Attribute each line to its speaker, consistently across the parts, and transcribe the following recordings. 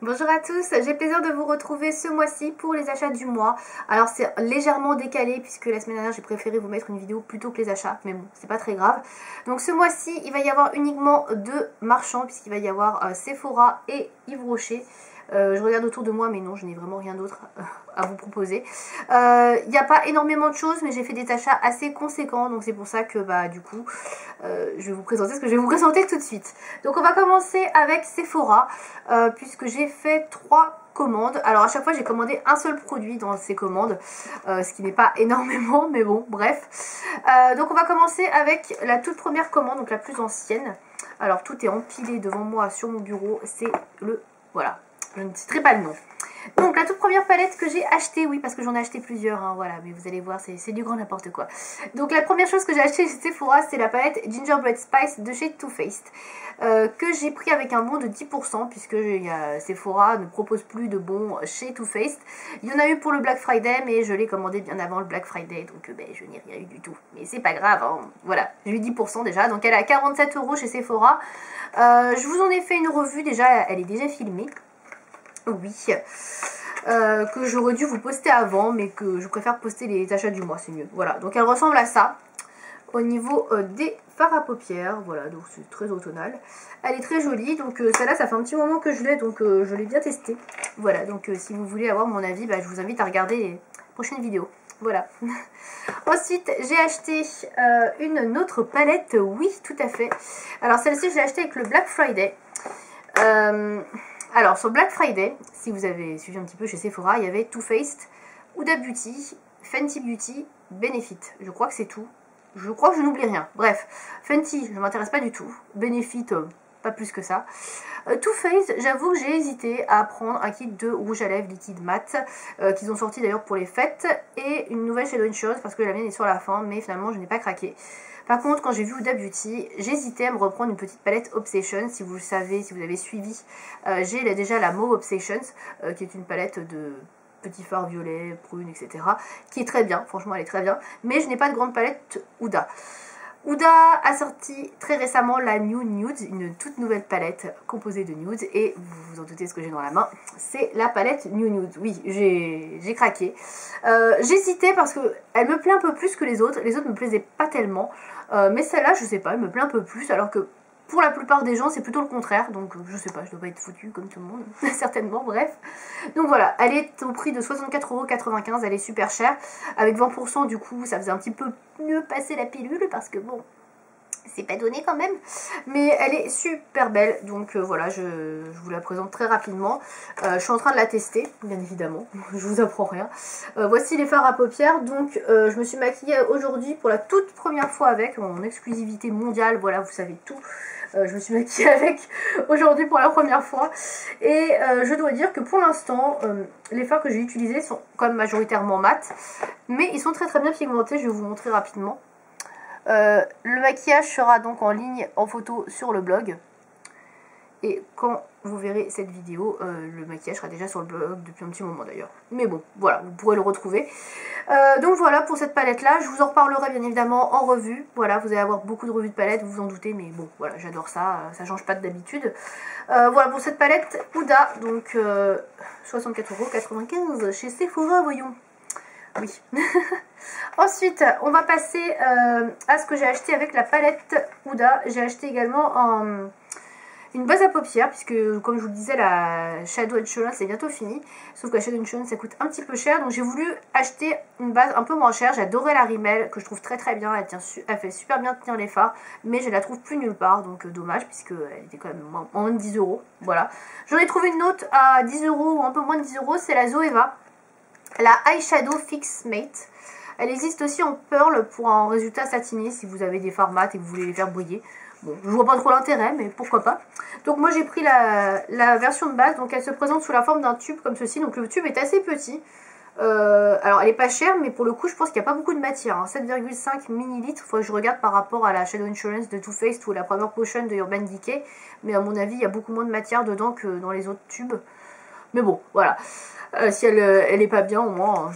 Speaker 1: Bonjour à tous, j'ai plaisir de vous retrouver ce mois-ci pour les achats du mois. Alors c'est légèrement décalé puisque la semaine dernière j'ai préféré vous mettre une vidéo plutôt que les achats, mais bon c'est pas très grave. Donc ce mois-ci il va y avoir uniquement deux marchands puisqu'il va y avoir Sephora et Yves Rocher. Je regarde autour de moi mais non, je n'ai vraiment rien d'autre à vous proposer. Il n'y a pas énormément de choses mais j'ai fait des achats assez conséquents, donc c'est pour ça que du coup je vais vous présenter ce que je vais vous présenter tout de suite. Donc on va commencer avec Sephora puisque j'ai fait 3 commandes. Alors à chaque fois j'ai commandé un seul produit dans ces commandes, ce qui n'est pas énormément mais bon bref. Donc on va commencer avec la toute première commande, donc la plus ancienne. Alors tout est empilé devant moi sur mon bureau, c'est le... voilà. Je ne citerai pas le nom. Donc la toute première palette que j'ai achetée, oui parce que j'en ai acheté plusieurs, hein, voilà, mais vous allez voir c'est du grand n'importe quoi. Donc la première chose que j'ai achetée chez Sephora, c'est la palette Gingerbread Spice de chez Too Faced, que j'ai pris avec un bon de 10% puisque Sephora ne propose plus de bons chez Too Faced. Il y en a eu pour le Black Friday mais je l'ai commandé bien avant le Black Friday, donc je n'ai rien eu du tout. Mais c'est pas grave, hein. Voilà, j'ai eu 10% déjà, donc elle est à 47 € chez Sephora. Je vous en ai fait une revue déjà, elle est déjà filmée. Oui, que j'aurais dû vous poster avant, mais que je préfère poster les achats du mois, c'est mieux. Voilà, donc elle ressemble à ça, au niveau des fards à paupières, voilà, donc c'est très automnal. Elle est très jolie, donc celle-là, ça fait un petit moment que je l'ai, donc je l'ai bien testée. Voilà, donc si vous voulez avoir mon avis, je vous invite à regarder les prochaines vidéos. Voilà. Ensuite, j'ai acheté une autre palette, oui, tout à fait. Alors celle-ci, je l'ai achetée avec le Black Friday. Alors sur Black Friday, si vous avez suivi un petit peu chez Sephora, il y avait Too Faced, Huda Beauty, Fenty Beauty, Benefit. Je crois que c'est tout. Je crois que je n'oublie rien. Bref, Fenty, je ne m'intéresse pas du tout. Benefit, pas plus que ça. Too Faced, j'avoue que j'ai hésité à prendre un kit de rouge à lèvres liquide mat, qu'ils ont sorti d'ailleurs pour les fêtes, et une nouvelle Shadow Insurance parce que la mienne est sur la fin, mais finalement je n'ai pas craqué. Par contre, quand j'ai vu Huda Beauty, j'hésitais à me reprendre une petite palette Obsession. Si vous le savez, si vous avez suivi, j'ai déjà la Mauve Obsessions, qui est une palette de petits fards violets, prunes, etc. qui est très bien, franchement elle est très bien. Mais je n'ai pas de grande palette Huda. Huda a sorti très récemment la New Nude, une toute nouvelle palette composée de nudes, et vous vous en doutez ce que j'ai dans la main, c'est la palette New Nude. Oui, j'ai craqué. J'hésitais parce qu'elle me plaît un peu plus que les autres me plaisaient pas tellement, mais celle-là, je sais pas, elle me plaît un peu plus, alors que pour la plupart des gens, c'est plutôt le contraire, donc je sais pas, je dois pas être foutue comme tout le monde, certainement, bref. Donc voilà, elle est au prix de 64,95 €, elle est super chère, avec 20% du coup, ça faisait un petit peu mieux passer la pilule, parce que bon, c'est pas donné quand même, mais elle est super belle, donc voilà, je vous la présente très rapidement. Je suis en train de la tester, bien évidemment, je vous apprends rien. Voici les fards à paupières, donc je me suis maquillée aujourd'hui pour la toute première fois avec, en exclusivité mondiale, voilà, vous savez tout. Je me suis maquillée avec aujourd'hui pour la première fois, et je dois dire que pour l'instant, les fards que j'ai utilisés sont quand même majoritairement mat, mais ils sont très très bien pigmentés, je vais vous montrer rapidement. Le maquillage sera donc en ligne en photo sur le blog, et quand vous verrez cette vidéo, le maquillage sera déjà sur le blog depuis un petit moment d'ailleurs, mais bon voilà, vous pourrez le retrouver. Donc voilà pour cette palette là, je vous en reparlerai bien évidemment en revue. Voilà, vous allez avoir beaucoup de revues de palettes, vous vous en doutez, mais bon voilà, j'adore ça, ça change pas d'habitude. Voilà pour cette palette Huda, donc 64,95 € chez Sephora, voyons. Oui. Ensuite, on va passer à ce que j'ai acheté avec la palette Huda. J'ai acheté également une base à paupières, puisque comme je vous le disais, la Shadow Insurance est bientôt finie. Sauf que la Shadow Insurance, ça coûte un petit peu cher. Donc j'ai voulu acheter une base un peu moins chère. J'adorais la Rimmel, que je trouve très très bien. Elle fait super bien tenir les fards, mais je la trouve plus nulle part. Donc dommage, puisqu'elle était quand même en moins de 10 €. Voilà. J'en ai trouvé une autre à 10 € ou un peu moins de 10 €. C'est la Zoeva, la Eyeshadow Fix Mate. Elle existe aussi en pearl pour un résultat satiné si vous avez des fards mat et que vous voulez les faire briller. Bon, je vois pas trop l'intérêt, mais pourquoi pas. Donc moi j'ai pris la version de base, donc elle se présente sous la forme d'un tube comme ceci. Donc le tube est assez petit. Alors elle est pas chère, mais pour le coup je pense qu'il n'y a pas beaucoup de matière, hein. 7,5 ml, il faut que je regarde par rapport à la Shadow Insurance de Too Faced ou la Primer Potion de Urban Decay. Mais à mon avis il y a beaucoup moins de matière dedans que dans les autres tubes. Mais bon, voilà. Si elle est pas bien, au moins...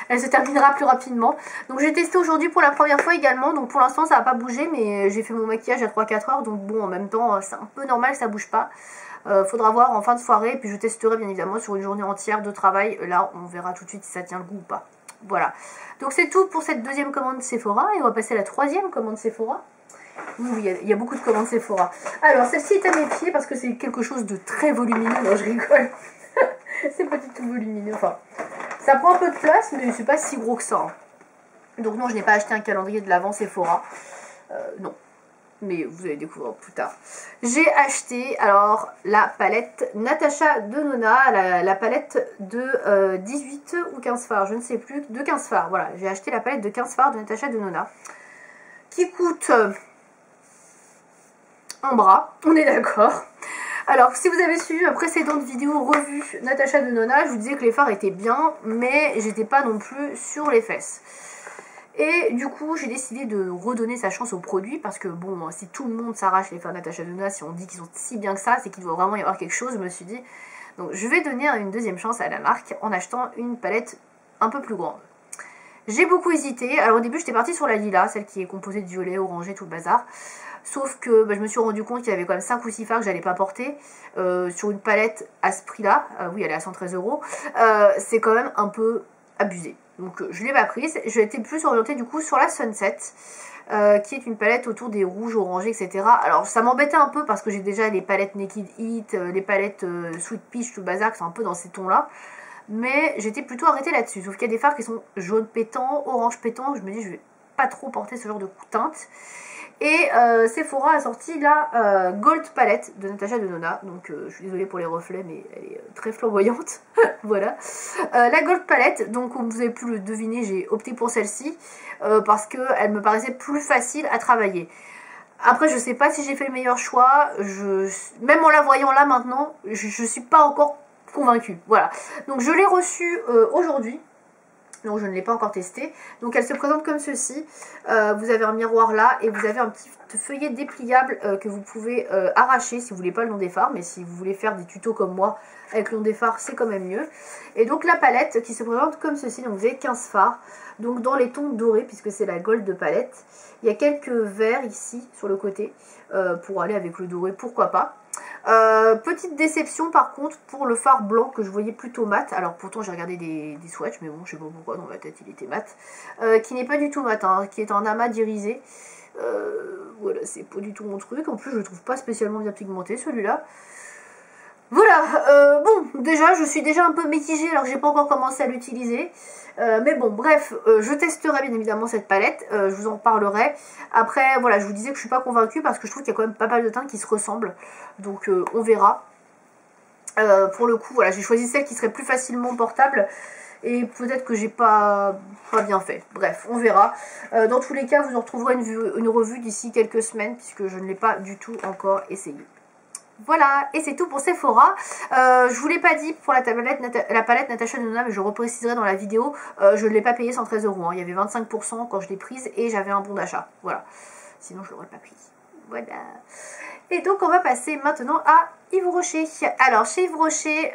Speaker 1: elle se terminera plus rapidement. Donc j'ai testé aujourd'hui pour la première fois également. Donc pour l'instant ça n'a pas bougé, mais j'ai fait mon maquillage à 3-4 heures. Donc bon, en même temps c'est un peu normal, ça bouge pas. Faudra voir en fin de soirée, et puis je testerai bien évidemment sur une journée entière de travail. Là, on verra tout de suite si ça tient le goût ou pas. Voilà. Donc c'est tout pour cette deuxième commande Sephora, et on va passer à la troisième commande Sephora. Oui, il y a beaucoup de commandes Sephora. Alors, celle-ci est à mes pieds parce que c'est quelque chose de très volumineux. Non, je rigole. C'est pas du tout volumineux. Enfin, ça prend un peu de place, mais c'est pas si gros que ça. Hein. Donc non, je n'ai pas acheté un calendrier de l'Avent Sephora. Non. Mais vous allez découvrir plus tard. J'ai acheté, alors, la palette Natasha Denona, la palette de 18 ou 15 fards, je ne sais plus, de 15 fards. Voilà, j'ai acheté la palette de 15 fards de Natasha Denona, qui coûte un bras, on est d'accord. Alors, si vous avez suivi ma précédente vidéo revue Natasha Denona, je vous disais que les fards étaient bien, mais j'étais pas non plus sur les fesses. Et du coup, j'ai décidé de redonner sa chance au produit, parce que bon, si tout le monde s'arrache les fards Natasha Denona, si on dit qu'ils sont si bien que ça, c'est qu'il doit vraiment y avoir quelque chose, je me suis dit. Donc, je vais donner une deuxième chance à la marque en achetant une palette un peu plus grande. J'ai beaucoup hésité. Alors, au début, j'étais partie sur la Lila, celle qui est composée de violet, orangé, tout le bazar. Sauf que je me suis rendu compte qu'il y avait quand même 5 ou 6 fards que j'allais pas porter sur une palette à ce prix-là. Oui, elle est à 113 €. C'est quand même un peu abusé. Donc je l'ai pas prise. J'ai été plus orientée du coup sur la Sunset, qui est une palette autour des rouges, orangés, etc. Alors ça m'embêtait un peu parce que j'ai déjà les palettes Naked Heat, les palettes Sweet Peach, tout le bazar, qui sont un peu dans ces tons-là. Mais j'étais plutôt arrêtée là-dessus. Sauf qu'il y a des fards qui sont jaune pétant, orange pétant. Je me dis je vais pas trop porter ce genre de teinte. Et Sephora a sorti la Gold Palette de Natasha Denona. Donc je suis désolée pour les reflets, mais elle est très flamboyante. Voilà. La Gold Palette, donc comme vous avez pu le deviner, j'ai opté pour celle-ci. Parce qu'elle me paraissait plus facile à travailler. Après, je sais pas si j'ai fait le meilleur choix. Même en la voyant là maintenant, je suis pas encore convaincue. Voilà. Donc je l'ai reçue aujourd'hui. Donc je ne l'ai pas encore testé. Donc elle se présente comme ceci. Vous avez un miroir là et vous avez un petit feuillet dépliable que vous pouvez arracher si vous voulez pas le long des fards. Mais si vous voulez faire des tutos comme moi avec le long des fards, c'est quand même mieux. Et donc la palette qui se présente comme ceci. Donc vous avez 15 fards. Donc dans les tons dorés puisque c'est la Gold de palette. Il y a quelques verts ici sur le côté pour aller avec le doré, pourquoi pas. Petite déception par contre pour le fard blanc que je voyais plutôt mat. Alors pourtant j'ai regardé des swatchs, mais bon je sais pas pourquoi dans ma tête il était mat. Qui n'est pas du tout mat, hein, qui est en amas irisé. Voilà, c'est pas du tout mon truc. En plus je le trouve pas spécialement bien pigmenté celui-là. Voilà, bon, déjà, je suis déjà un peu mitigée alors que j'ai pas encore commencé à l'utiliser. Mais bon, bref, je testerai bien évidemment cette palette, je vous en parlerai. Après, voilà, je vous disais que je suis pas convaincue parce que je trouve qu'il y a quand même pas mal de teintes qui se ressemblent. Donc, on verra. Pour le coup, voilà, j'ai choisi celle qui serait plus facilement portable. Et peut-être que j'ai pas bien fait. Bref, on verra. Dans tous les cas, vous en retrouverez une revue d'ici quelques semaines puisque je ne l'ai pas du tout encore essayé. Voilà, et c'est tout pour Sephora. Je vous l'ai pas dit pour la palette Natasha Denona, mais je repréciserai dans la vidéo. Je ne l'ai pas payé 113 €. Hein. Il y avait 25% quand je l'ai prise et j'avais un bon d'achat. Voilà. Sinon, je ne l'aurais pas prise. Voilà. Et donc, on va passer maintenant à Yves Rocher. Alors, chez Yves Rocher,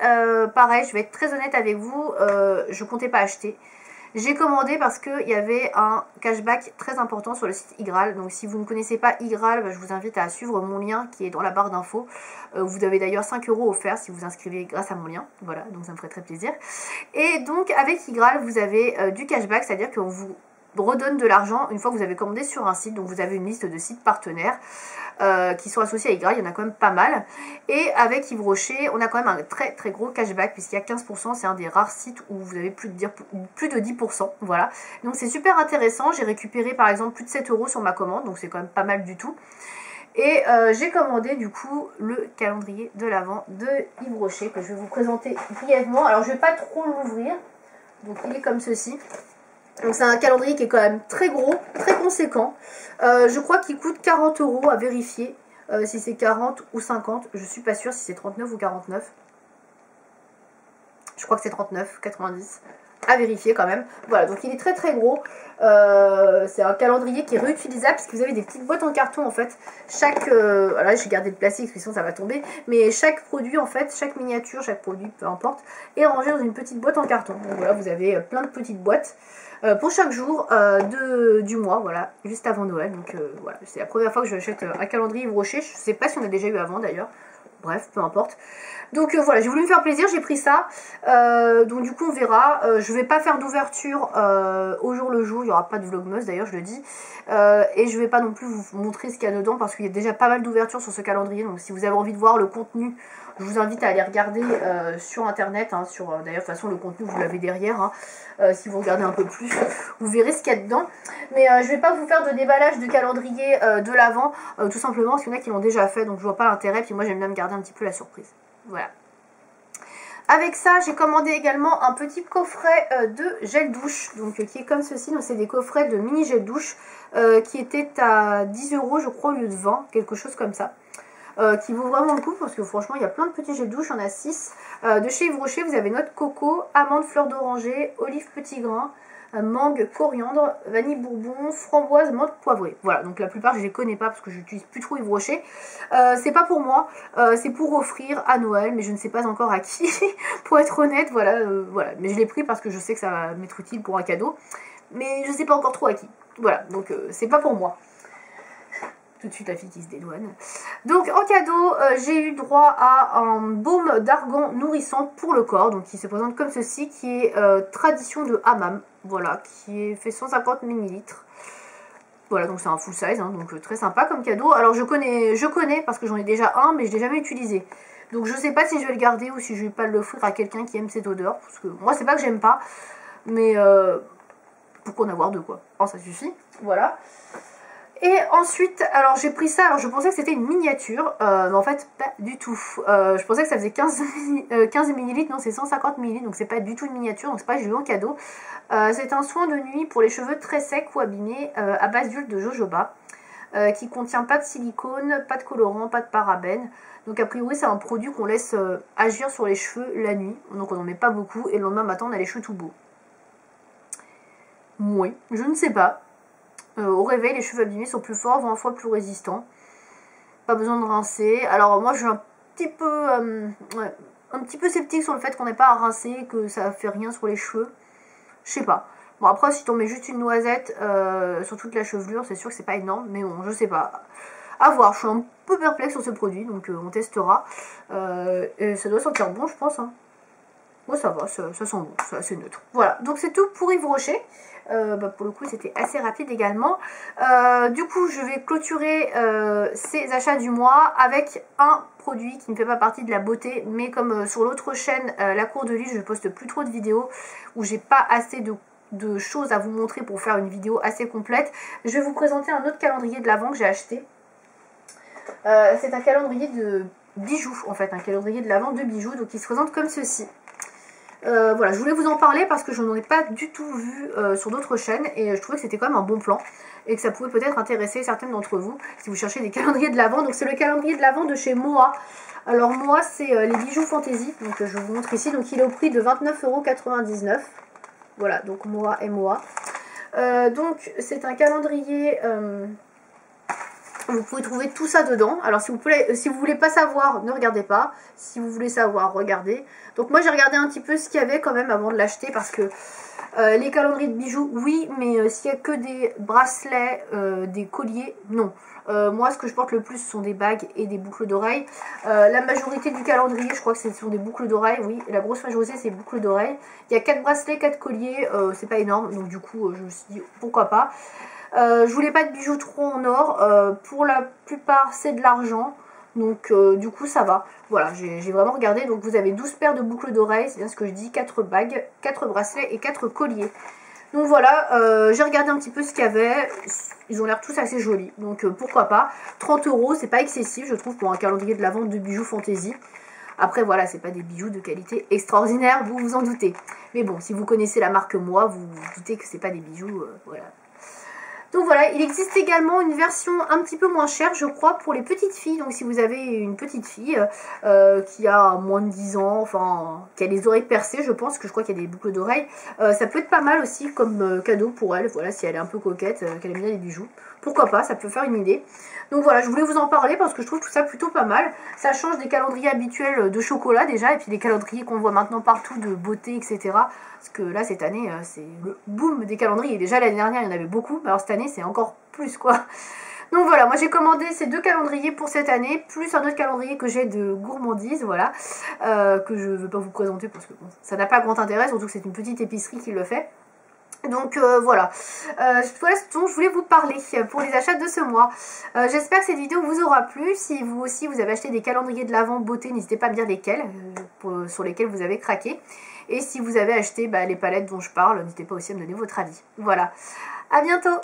Speaker 1: pareil, je vais être très honnête avec vous. Je comptais pas acheter. J'ai commandé parce qu'il y avait un cashback très important sur le site Igral. Donc si vous ne connaissez pas Igral, je vous invite à suivre mon lien qui est dans la barre d'infos. Vous avez d'ailleurs 5 € offerts si vous inscrivez grâce à mon lien. Voilà, donc ça me ferait très plaisir. Et donc avec Igral, vous avez du cashback, c'est-à-dire qu'on vous redonne de l'argent une fois que vous avez commandé sur un site. Donc vous avez une liste de sites partenaires qui sont associés à Igral, il y en a quand même pas mal. Et avec Yves Rocher, on a quand même un très très gros cashback puisqu'il y a 15%, c'est un des rares sites où vous avez plus de 10%. Voilà, donc c'est super intéressant. J'ai récupéré par exemple plus de 7 € sur ma commande, donc c'est quand même pas mal du tout. Et j'ai commandé du coup le calendrier de l'Avent de Yves Rocher que je vais vous présenter brièvement. Alors je vais pas trop l'ouvrir, donc il est comme ceci. Donc c'est un calendrier qui est quand même très gros, très conséquent. Je crois qu'il coûte 40 € à vérifier si c'est 40 ou 50. Je suis pas sûre si c'est 39 ou 49. Je crois que c'est 39,90. À vérifier quand même. Voilà, donc il est très très gros. C'est un calendrier qui est réutilisable parce que vous avez des petites boîtes en carton en fait. Chaque, voilà, j'ai gardé le plastique parce que sinon ça va tomber. Mais chaque produit en fait, chaque miniature, chaque produit, peu importe, est rangé dans une petite boîte en carton. Donc voilà, vous avez plein de petites boîtes pour chaque jour du mois, voilà, juste avant Noël. Donc voilà, c'est la première fois que j'achète un calendrier Yves Rocher. Je sais pas si on a déjà eu avant d'ailleurs. bref, peu importe. Donc voilà, j'ai voulu me faire plaisir, j'ai pris ça. Donc du coup on verra. Je vais pas faire d'ouverture au jour le jour, il n'y aura pas de vlogmas d'ailleurs, je le dis. Et je vais pas non plus vous montrer ce qu'il y a dedans parce qu'il y a déjà pas mal d'ouvertures sur ce calendrier. Donc si vous avez envie de voir le contenu, je vous invite à aller regarder sur internet. Hein, d'ailleurs de toute façon le contenu vous l'avez derrière. Hein. Si vous regardez un peu plus, vous verrez ce qu'il y a dedans. Mais je vais pas vous faire de déballage de calendrier de l'Avent, tout simplement parce qu'il y en a qui l'ont déjà fait. Donc je vois pas l'intérêt. Puis moi j'aime bien me garder un petit peu la surprise. Voilà. Avec ça, j'ai commandé également un petit coffret de gel douche, donc qui est comme ceci. Donc c'est des coffrets de mini gel douche qui étaient à 10 € je crois au lieu de 20, quelque chose comme ça. Qui vaut vraiment le coup parce que franchement il y a plein de petits gels douche, il y en a 6. De chez Yves Rocher, vous avez noix de coco, amande, fleur d'oranger, olive petit grain, mangue, coriandre, vanille bourbon, framboise, menthe poivrée. Voilà, donc la plupart je les connais pas parce que je n'utilise plus trop Yves Rocher. C'est pas pour moi, c'est pour offrir à Noël, mais je ne sais pas encore à qui, pour être honnête, voilà, voilà. Mais je l'ai pris parce que je sais que ça va m'être utile pour un cadeau, mais je sais pas encore trop à qui. Voilà, donc c'est pas pour moi. Tout de suite la fille qui se dédouane. Donc en cadeau, j'ai eu droit à un baume d'argan nourrissant pour le corps, donc qui se présente comme ceci, qui est tradition de hammam, voilà, qui fait 150 ml. Voilà, donc c'est un full size, hein, donc très sympa comme cadeau. Alors je connais parce que j'en ai déjà un, mais je l'ai jamais utilisé. Donc je sais pas si je vais le garder ou si je vais pas l'offrir à quelqu'un qui aime cette odeur, parce que moi c'est pas que j'aime pas, mais pourquoi en avoir deux quoi. Oh, ça suffit, voilà. Et ensuite, alors j'ai pris ça, alors je pensais que c'était une miniature, mais en fait pas du tout. Je pensais que ça faisait 15 ml, non c'est 150 ml, donc c'est pas du tout une miniature, donc c'est pas que j'ai eu en cadeau. C'est un soin de nuit pour les cheveux très secs ou abîmés à base d'huile de jojoba, qui contient pas de silicone, pas de colorant, pas de parabènes. Donc a priori c'est un produit qu'on laisse agir sur les cheveux la nuit, donc on n'en met pas beaucoup, et le lendemain matin on a les cheveux tout beaux. Oui, je ne sais pas. Au réveil, les cheveux abîmés sont plus forts, 20 fois plus résistants. Pas besoin de rincer. Alors moi, je suis un petit peu sceptique sur le fait qu'on n'ait pas à rincer, que ça fait rien sur les cheveux. Je sais pas. Bon après, si on met juste une noisette sur toute la chevelure, c'est sûr que c'est pas énorme, mais bon, je sais pas. À voir. Je suis un peu perplexe sur ce produit, donc on testera. Et ça doit sentir bon, je pense. Hein. Bon, ça va, ça sent bon, c'est assez neutre. Voilà, donc c'est tout pour Yves Rocher. Pour le coup, c'était assez rapide également. Du coup, je vais clôturer ces achats du mois avec un produit qui ne fait pas partie de la beauté, mais comme sur l'autre chaîne, La Cour de Lille, je ne poste plus trop de vidéos où j'ai pas assez de choses à vous montrer pour faire une vidéo assez complète. Je vais vous présenter un autre calendrier de l'Avent que j'ai acheté. C'est un calendrier de bijoux, en fait, un calendrier de l'Avent de bijoux, donc il se présente comme ceci. Voilà, je voulais vous en parler parce que je n'en ai pas du tout vu sur d'autres chaînes et je trouvais que c'était quand même un bon plan et que ça pouvait peut-être intéresser certaines d'entre vous si vous cherchez des calendriers de l'Avent. Donc c'est le calendrier de l'Avent de chez Moa. Alors Moa, c'est les bijoux fantaisie, donc je vous montre ici. Donc il est au prix de 29,99 €. Voilà, donc Moa et Moa. Donc c'est un calendrier... vous pouvez trouver tout ça dedans. Alors si vous voulez pas savoir, ne regardez pas. Si vous voulez savoir, regardez. Donc moi j'ai regardé un petit peu ce qu'il y avait quand même avant de l'acheter parce que les calendriers de bijoux, oui, mais s'il n'y a que des bracelets, des colliers, non. Moi ce que je porte le plus ce sont des bagues et des boucles d'oreilles. La majorité du calendrier, je crois que ce sont des boucles d'oreilles, oui. La grosse majorité c'est boucles d'oreilles. Il y a 4 bracelets, 4 colliers, c'est pas énorme. Donc du coup je me suis dit pourquoi pas. Je voulais pas de bijoux trop en or, pour la plupart c'est de l'argent, donc du coup ça va. Voilà, j'ai vraiment regardé, donc vous avez 12 paires de boucles d'oreilles, c'est bien ce que je dis, 4 bagues, 4 bracelets et 4 colliers. Donc voilà, j'ai regardé un petit peu ce qu'il y avait, ils ont l'air tous assez jolis, donc pourquoi pas. 30 €, c'est pas excessif je trouve pour un calendrier de la vente de bijoux fantaisie. Après voilà, c'est pas des bijoux de qualité extraordinaire, vous vous en doutez. Mais bon, si vous connaissez la marque Moa, vous vous doutez que c'est pas des bijoux, voilà. Donc voilà, il existe également une version un petit peu moins chère, je crois, pour les petites filles. Donc si vous avez une petite fille qui a moins de 10 ans, enfin, qui a les oreilles percées, je pense, que je crois qu'il y a des boucles d'oreilles, ça peut être pas mal aussi comme cadeau pour elle, voilà, si elle est un peu coquette, qu'elle aime bien les bijoux. Pourquoi pas, ça peut faire une idée. Donc voilà, je voulais vous en parler parce que je trouve tout ça plutôt pas mal. Ça change des calendriers habituels de chocolat déjà, et puis des calendriers qu'on voit maintenant partout de beauté, etc. Parce que là, cette année, c'est le boom des calendriers. Déjà, l'année dernière, il y en avait beaucoup, mais alors cette année, c'est encore plus, quoi. Donc voilà, moi j'ai commandé ces 2 calendriers pour cette année, plus un autre calendrier que j'ai de gourmandise, voilà, que je ne veux pas vous présenter parce que bon, ça n'a pas grand intérêt, surtout que c'est une petite épicerie qui le fait. Donc voilà, voilà ce dont je voulais vous parler pour les achats de ce mois. J'espère que cette vidéo vous aura plu. Si vous aussi vous avez acheté des calendriers de l'Avent beauté, n'hésitez pas à me dire lesquels, sur lesquels vous avez craqué. Et si vous avez acheté les palettes dont je parle, n'hésitez pas aussi à me donner votre avis. Voilà, à bientôt!